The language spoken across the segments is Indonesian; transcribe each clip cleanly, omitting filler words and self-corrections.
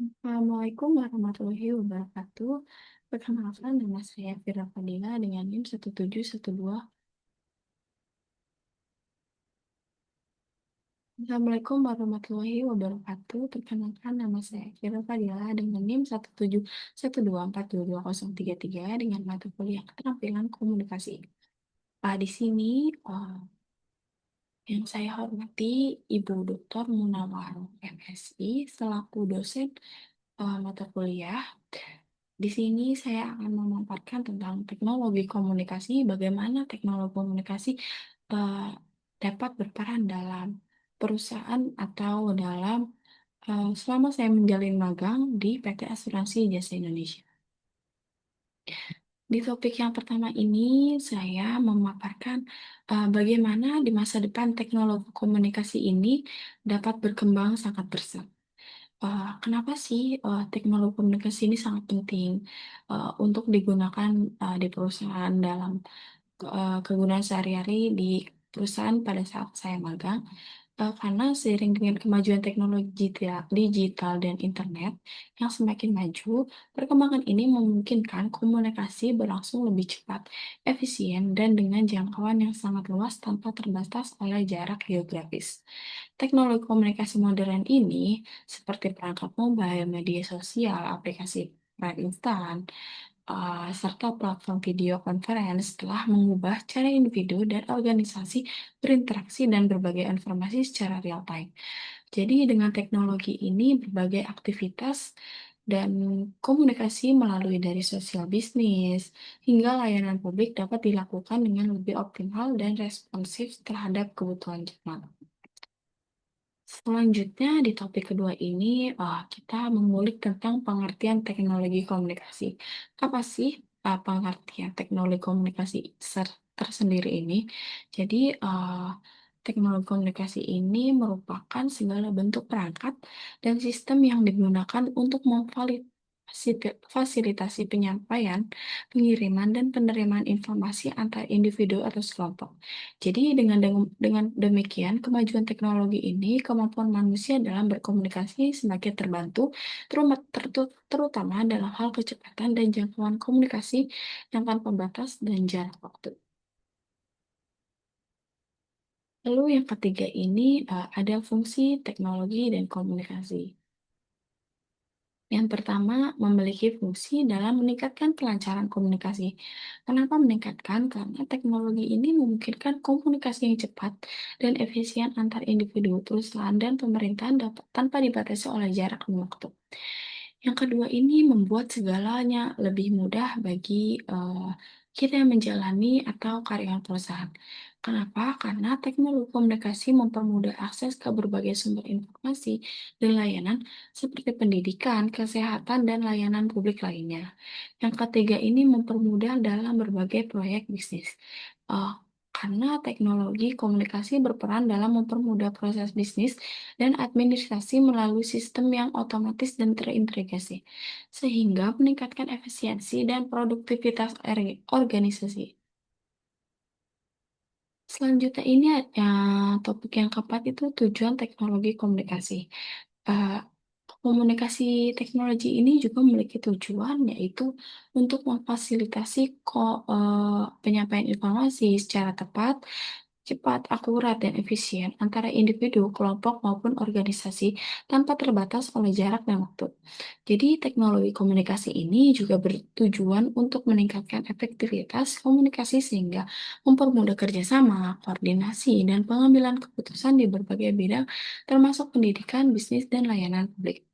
Assalamualaikum warahmatullahi wabarakatuh. Perkenalkan, nama saya Vira Fadila dengan NIM 1712. Assalamualaikum warahmatullahi wabarakatuh. Perkenalkan, nama saya Vira Fadila dengan NIM 171242203 dengan mata kuliah keterampilan komunikasi. Di sini yang saya hormati Ibu Dr. Munawar MSI selaku dosen mata kuliah. Di sini saya akan memaparkan tentang teknologi komunikasi, bagaimana teknologi komunikasi eh, dapat berperan dalam perusahaan atau dalam selama saya menjalin magang di PT Asuransi Jasa Indonesia. Di topik yang pertama ini, saya memaparkan bagaimana di masa depan teknologi komunikasi ini dapat berkembang sangat pesat. Kenapa sih teknologi komunikasi ini sangat penting untuk digunakan di perusahaan dalam kegunaan sehari-hari di perusahaan pada saat saya magang? Karena seiring dengan kemajuan teknologi digital dan internet yang semakin maju, perkembangan ini memungkinkan komunikasi berlangsung lebih cepat, efisien, dan dengan jangkauan yang sangat luas tanpa terbatas oleh jarak geografis. Teknologi komunikasi modern ini, seperti perangkat mobile, media sosial, aplikasi peran instan, serta platform video conference telah mengubah cara individu dan organisasi berinteraksi dan berbagi informasi secara real time. Jadi dengan teknologi ini berbagai aktivitas dan komunikasi melalui dari sosial bisnis hingga layanan publik dapat dilakukan dengan lebih optimal dan responsif terhadap kebutuhan zaman. Selanjutnya di topik kedua ini kita mengulik tentang pengertian teknologi komunikasi. Apa sih pengertian teknologi komunikasi tersendiri ini? Jadi teknologi komunikasi ini merupakan segala bentuk perangkat dan sistem yang digunakan untuk memfasilitasi penyampaian, pengiriman, dan penerimaan informasi antar individu atau kelompok. Jadi dengan demikian, kemajuan teknologi ini, kemampuan manusia dalam berkomunikasi semakin terbantu, terutama dalam hal kecepatan dan jangkauan komunikasi yang tanpa batas dan jarak waktu. Lalu yang ketiga ini ada fungsi teknologi dan komunikasi. Yang pertama, memiliki fungsi dalam meningkatkan kelancaran komunikasi. Kenapa meningkatkan? Karena teknologi ini memungkinkan komunikasi yang cepat dan efisien antar individu, perusahaan, dan pemerintahan dapat tanpa dibatasi oleh jarak dan waktu. Yang kedua ini membuat segalanya lebih mudah bagi kita yang menjalani atau karyawan perusahaan. Kenapa? Karena teknologi komunikasi mempermudah akses ke berbagai sumber informasi dan layanan seperti pendidikan, kesehatan, dan layanan publik lainnya. Yang ketiga ini mempermudah dalam berbagai proyek bisnis. Eh, karena teknologi komunikasi berperan dalam mempermudah proses bisnis dan administrasi melalui sistem yang otomatis dan terintegrasi, sehingga meningkatkan efisiensi dan produktivitas organisasi. Selanjutnya ini topik yang keempat itu tujuan teknologi komunikasi. Eh, Komunikasi teknologi ini juga memiliki tujuan yaitu untuk memfasilitasi penyampaian informasi secara tepat, cepat, akurat, dan efisien antara individu, kelompok, maupun organisasi tanpa terbatas oleh jarak dan waktu. Jadi, teknologi komunikasi ini juga bertujuan untuk meningkatkan efektivitas komunikasi sehingga mempermudah kerjasama, koordinasi, dan pengambilan keputusan di berbagai bidang termasuk pendidikan, bisnis, dan layanan publik.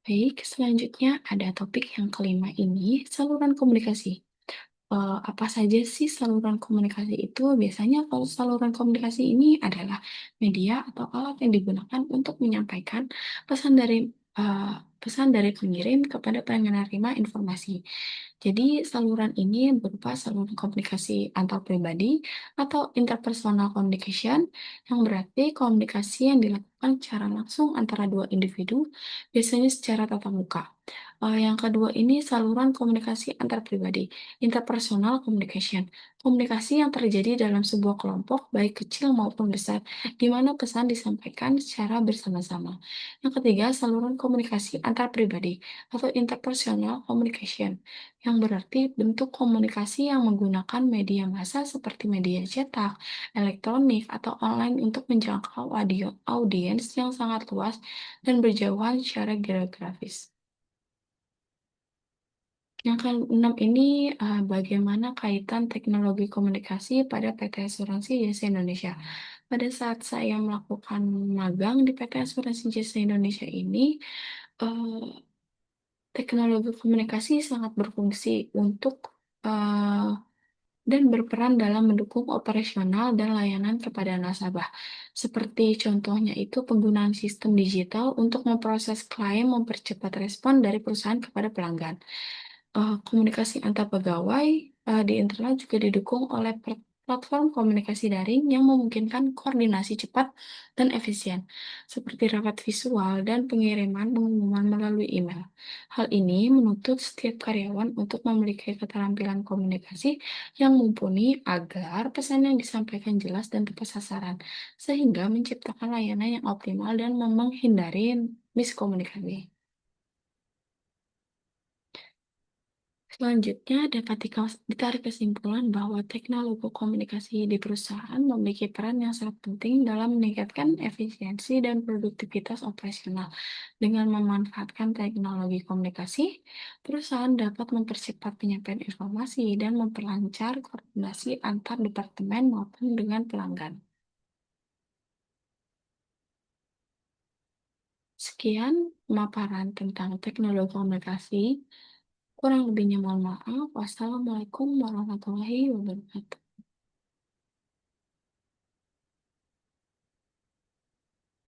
Baik, selanjutnya ada topik yang kelima ini, saluran komunikasi. Apa saja sih saluran komunikasi itu? Biasanya kalau saluran komunikasi ini adalah media atau alat yang digunakan untuk menyampaikan pesan dari eee, pesan dari pengirim kepada penerima informasi. Jadi saluran ini berupa saluran komunikasi antar pribadi atau interpersonal communication, yang berarti komunikasi yang dilakukan secara langsung antara dua individu, biasanya secara tatap muka. Yang kedua ini saluran komunikasi antar pribadi, interpersonal communication. Komunikasi yang terjadi dalam sebuah kelompok, baik kecil maupun besar, di mana pesan disampaikan secara bersama-sama. Yang ketiga, saluran komunikasi antar pribadi atau interpersonal communication, yang berarti bentuk komunikasi yang menggunakan media massa seperti media cetak, elektronik, atau online untuk menjangkau audiens yang sangat luas dan berjauhan secara geografis. Yang keenam ini, bagaimana kaitan teknologi komunikasi pada PT Asuransi Jasa Indonesia. Pada saat saya melakukan magang di PT Asuransi Jasa Indonesia ini, eee, teknologi komunikasi sangat berfungsi untuk, eee, dan berperan dalam mendukung operasional dan layanan kepada nasabah. Seperti contohnya itu penggunaan sistem digital untuk memproses klaim, mempercepat respon dari perusahaan kepada pelanggan. Komunikasi antar pegawai, di internal juga didukung oleh platform komunikasi daring yang memungkinkan koordinasi cepat dan efisien, seperti rapat visual dan pengiriman pengumuman melalui email. Hal ini menuntut setiap karyawan untuk memiliki keterampilan komunikasi yang mumpuni agar pesan yang disampaikan jelas dan tepat sasaran, sehingga menciptakan layanan yang optimal dan menghindari miskomunikasi. Selanjutnya, dapat ditarik kesimpulan bahwa teknologi komunikasi di perusahaan memiliki peran yang sangat penting dalam meningkatkan efisiensi dan produktivitas operasional. Dengan memanfaatkan teknologi komunikasi, perusahaan dapat mempercepat penyampaian informasi dan memperlancar koordinasi antar departemen maupun dengan pelanggan. Sekian pemaparan tentang teknologi komunikasi. Kurang lebihnya mohon maaf. Wassalamualaikum warahmatullahi wabarakatuh.